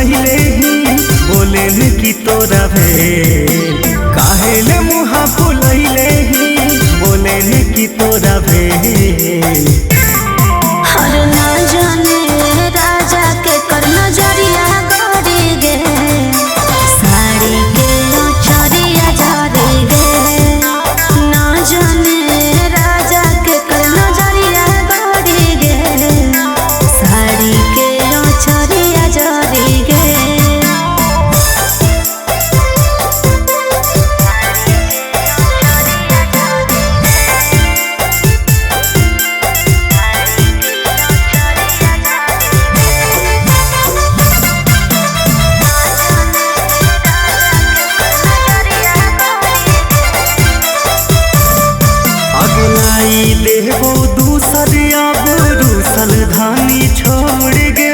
फुलैले ही बोले न कि तोरा भेल काहेले मुहा फुलैले ही बोले न कि तोरा भेल। हर ना जाने राजा के कर नजरिया गड़ी गे साड़ी के चरिया झरी गे ना जाने राजा के कर नजरिया गड़ी गे साड़ी के चरिया झरी गे। देहो दूसर अब रूसल धानी छोड़ गे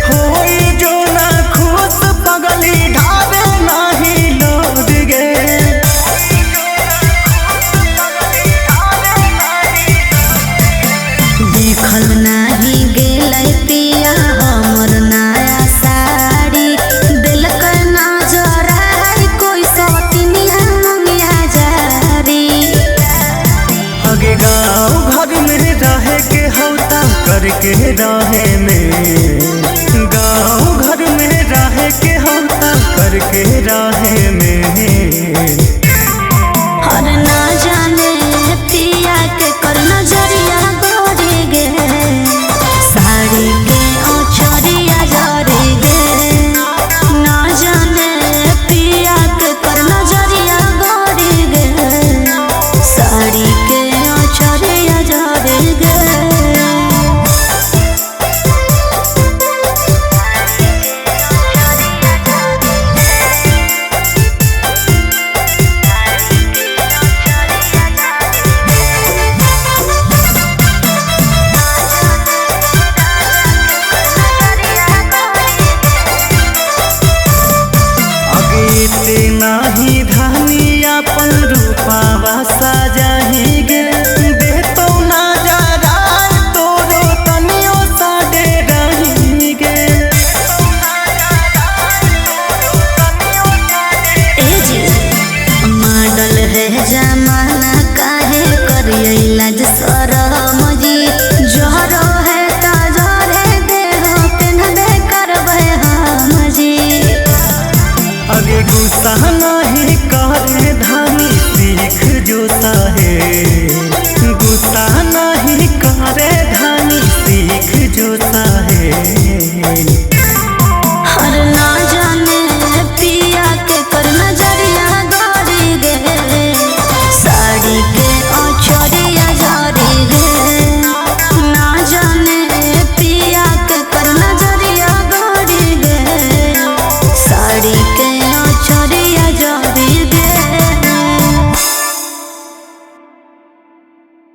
होई जो ना खुश पगली ढाबे नाही लोद गे। देखल नाही गेलै पिया हमर नया साड़ी दिलक ना जराई कोई सौतिनिया मंगिया जारी। आगे गाँव घर में रहे के हौता करके रहे में गाँव घर में रहे के हौता करके रहे में। हर ना जाने पिया के कर नजरिया गोरी गे साड़ी के चरिया झरी गे ना जाने पिया के कर नजरिया गोरी गे साड़ी के चरिया झरी गे। नाही धानी अपन रूपावा सजाही गे देतो ना जरा तोरो तनियो साडे रही गे। ए जी मॉडल है जमाना काहे करिए लाज शरम जी जहरो है ताजरे देहो पेनबे करबे हम जी। अगे गुस्सा नहीं करे धानी सीख जो साहे